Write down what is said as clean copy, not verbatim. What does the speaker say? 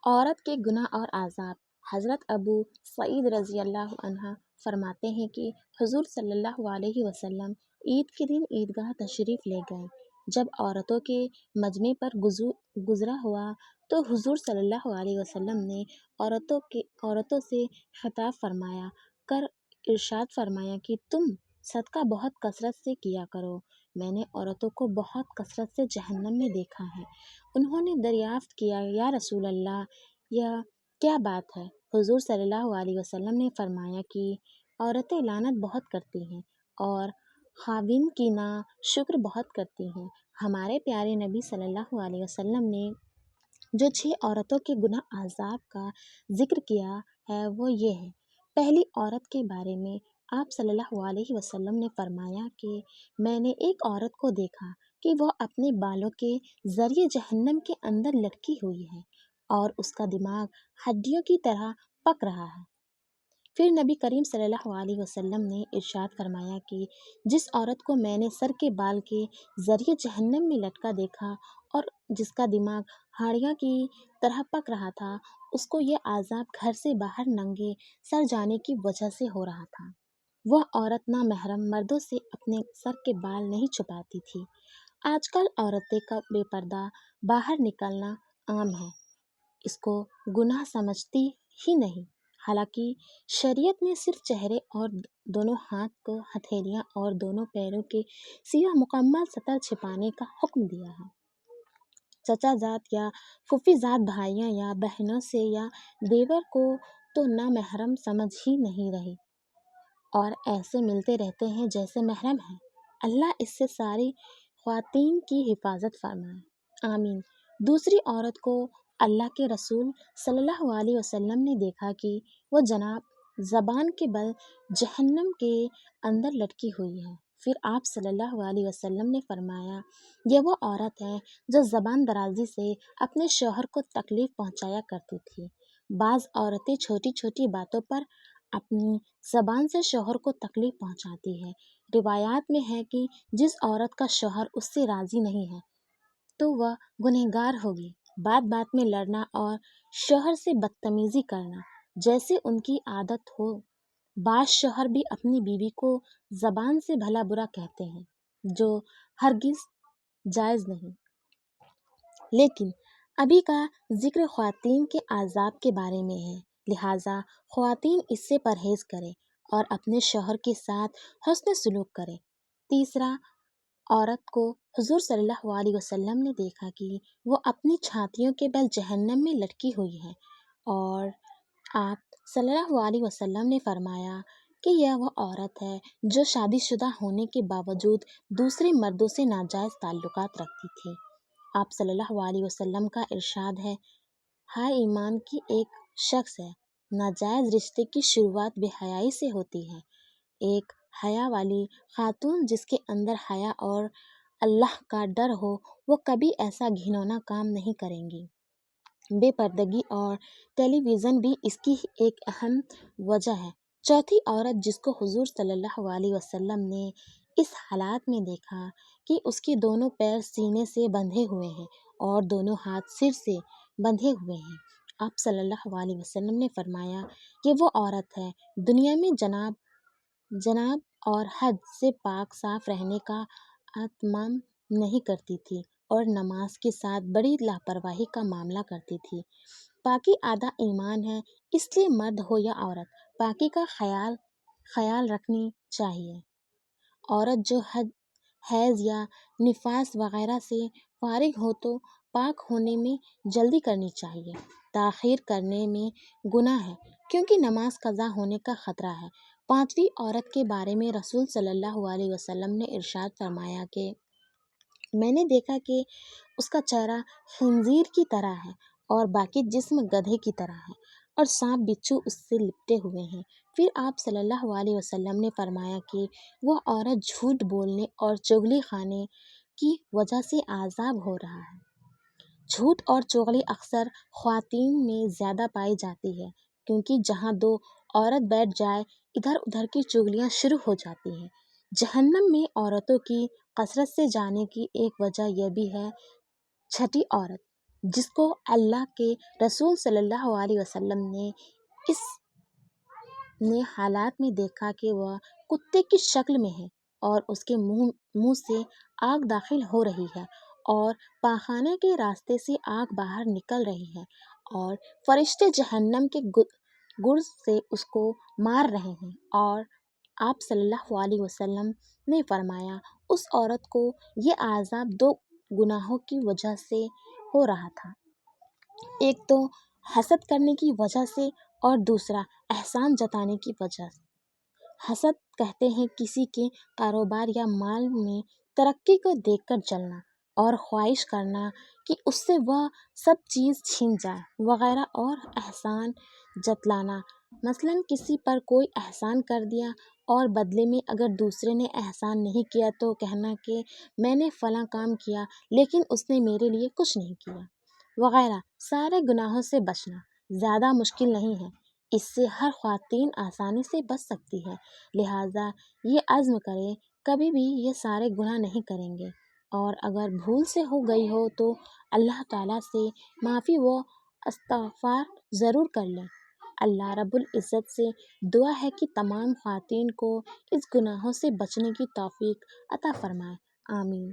عورت کے گناہ اور عذاب۔ حضرت ابو سعید رضی اللہ عنہ فرماتے ہیں کہ حضور صلی اللہ علیہ وسلم عید کے دن عیدگاہ تشریف لے گئے۔ جب عورتوں کے مجمع پر گزرا ہوا تو حضور صلی اللہ علیہ وسلم نے عورتوں سے خطاب فرمایا کر ارشاد فرمایا کہ تم صدقہ بہت کثرت سے کیا کرو، میں نے عورتوں کو بہت کثرت سے جہنم میں دیکھا ہے۔ انہوں نے دریافت کیا، یا رسول اللہ، یہ کیا بات ہے؟ حضور صلی اللہ علیہ وسلم نے فرمایا کہ عورتیں لعنت بہت کرتی ہیں اور خاوند کی نا شکر بہت کرتی ہیں۔ ہمارے پیارے نبی صلی اللہ علیہ وسلم نے جو 6 عورتوں کے گناہ عذاب کا ذکر کیا ہے وہ یہ ہے۔ پہلی عورت کے بارے میں آپ صلی اللہ علیہ وسلم نے فرمایا کہ میں نے ایک عورت کو دیکھا کہ وہ اپنے بالوں کے ذریعے جہنم کے اندر لٹکی ہوئی ہے اور اس کا دماغ ہڈیوں کی طرح پک رہا ہے۔ پھر نبی کریم صلی اللہ علیہ وسلم نے ارشاد فرمایا کہ جس عورت کو میں نے سر کے بال کے ذریعے جہنم میں لٹکا دیکھا اور جس کا دماغ ہاڑیاں کی طرح پک رہا تھا، اس کو یہ عذاب گھر سے باہر ننگے سر جانے کی وجہ سے ہو رہا تھا۔ وہ عورت نامحرم مردوں سے اپنے سر کے بال نہیں چھپاتی تھی۔ آج کل عورتیں کا بے پردہ باہر نکلنا عام ہے، اس کو گناہ سمجھتی ہی نہیں، حالانکہ شریعت نے صرف چہرے اور دونوں ہاتھ کو ہتھیلیاں اور دونوں پیروں کے سوا مکمل سطر چھپانے کا حکم دیا ہے۔ چچا زاد یا پھوپھی زاد بھائیوں یا بہنوں سے یا دیور کو تو نامحرم سمجھ ہی نہیں رہی اور ایسے ملتے رہتے ہیں جیسے محرم ہیں۔ اللہ اس سے ساری خواتین کی حفاظت فرمائے، آمین۔ دوسری عورت کو اللہ کے رسول صلی اللہ علیہ وسلم نے دیکھا کہ وہ زبان کے بل جہنم کے اندر لٹکی ہوئی ہے۔ پھر آپ صلی اللہ علیہ وسلم نے فرمایا، یہ وہ عورت ہے جو زبان درازی سے اپنے شوہر کو تکلیف پہنچایا کرتی تھی۔ بعض عورتیں چھوٹی چھوٹی باتوں پر اپنی زبان سے شوہر کو تکلیف پہنچاتی ہے۔ روایات میں ہے کہ جس عورت کا شوہر اس سے راضی نہیں ہے تو وہ گنہگار ہوگی۔ بات بات میں لڑنا اور شوہر سے بدتمیزی کرنا جیسے ان کی عادت ہو۔ بعض شوہر بھی اپنی بیوی کو زبان سے بھلا برا کہتے ہیں، جو ہرگز جائز نہیں۔ لیکن ابھی کا ذکر خواتین کے عذاب کے بارے میں ہے، لہٰذا خواتین اس سے پرہیز کریں اور اپنے شوہر کے ساتھ حسن سلوک کریں۔ تیسرا عورت کو حضور صلی اللہ علیہ وسلم نے دیکھا کہ وہ اپنی چھاتیوں کے بل جہنم میں لٹکی ہوئی ہے اور آپ صلی اللہ علیہ وسلم نے فرمایا کہ یہ وہ عورت ہے جو شادی شدہ ہونے کے باوجود دوسرے مردوں سے ناجائز تعلقات رکھتی تھی۔ آپ صلی اللہ علیہ وسلم کا ارشاد ہے، ہائے ایمان کی ایک شخص ہے، ناجائز رشتے کی شروعات بے حیائی سے ہوتی ہے۔ ایک حیا والی خاتون جس کے اندر حیا اور اللہ کا ڈر ہو، وہ کبھی ایسا گھناؤنا کام نہیں کریں گی۔ بے پردگی اور ٹیلی ویژن بھی اس کی ایک اہم وجہ ہے۔ چوتھی عورت جس کو حضور صلی اللہ علیہ وسلم نے اس حالات میں دیکھا کہ اس کے دونوں پیر سینے سے بندھے ہوئے ہیں اور دونوں ہاتھ سر سے بندھے ہوئے ہیں، آپ صلی اللہ علیہ وسلم نے فرمایا کہ وہ عورت ہے دنیا میں جناب اور حد سے پاک صاف رہنے کا اہتمام نہیں کرتی تھی اور نماز کے ساتھ بڑی لاپرواہی کا معاملہ کرتی تھی۔ پاکی آدھا ایمان ہے، اس لیے مرد ہو یا عورت پاکی کا خیال رکھنی چاہیے۔ عورت جو حیض یا نفاس وغیرہ سے فارغ ہو تو پاک ہونے میں جلدی کرنی چاہیے۔ تاخیر کرنے میں گناہ ہے کیونکہ نماز قضا ہونے کا خطرہ ہے۔ پانچویں عورت کے بارے میں رسول صلی اللہ علیہ وسلم نے ارشاد فرمایا کہ میں نے دیکھا کہ اس کا چہرہ خنزیر کی طرح ہے اور باقی جسم گدھے کی طرح ہے اور سانپ بچھو اس سے لپٹے ہوئے ہیں۔ پھر آپ صلی اللہ علیہ وسلم نے فرمایا کہ وہ عورت جھوٹ بولنے اور چغلی خانے کی وجہ سے عذاب ہو رہا ہے۔ جھوٹ اور چغلی اکثر خواتین میں زیادہ پائی جاتی ہے کیونکہ جہاں دو عورت بیٹھ جائے ادھر ادھر کی چغلیاں شروع ہو جاتی ہیں۔ جہنم میں عورتوں کی کثرت سے جانے کی ایک وجہ یہ بھی ہے۔ چھٹی عورت جس کو اللہ کے رسول صلی اللہ علیہ وسلم نے اس حالات میں دیکھا کہ وہ کتے کی شکل میں ہے اور اس کے منہ سے آگ داخل ہو رہی ہے اور پاخانے کے راستے سے آگ باہر نکل رہی ہے اور فرشتے جہنم کے گرز سے اس کو مار رہے ہیں، اور آپ صلی اللہ علیہ وسلم نے فرمایا اس عورت کو یہ عذاب 2 گناہوں کی وجہ سے ہو رہا تھا، ایک تو حسد کرنے کی وجہ سے اور دوسرا احسان جتانے کی وجہ سے۔ حسد کہتے ہیں کسی کے کاروبار یا مال میں ترقی کو دیکھ کر جلنا اور خواہش کرنا کہ اس سے وہ سب چیز چھین جائے وغیرہ، اور احسان جتلانا مثلاً کسی پر کوئی احسان کر دیا اور بدلے میں اگر دوسرے نے احسان نہیں کیا تو کہنا کہ میں نے فلاں کام کیا لیکن اس نے میرے لیے کچھ نہیں کیا وغیرہ۔ سارے گناہوں سے بچنا زیادہ مشکل نہیں ہے، اس سے ہر خواتین آسانی سے بچ سکتی ہے، لہٰذا یہ عزم کریں کبھی بھی یہ سارے گناہ نہیں کریں گے، اور اگر بھول سے ہو گئی ہو تو اللہ تعالیٰ سے معافی و استغفار ضرور کر لیں۔ اللہ رب العزت سے دعا ہے کہ تمام خواتین کو اس گناہوں سے بچنے کی توفیق عطا فرمائے، آمین۔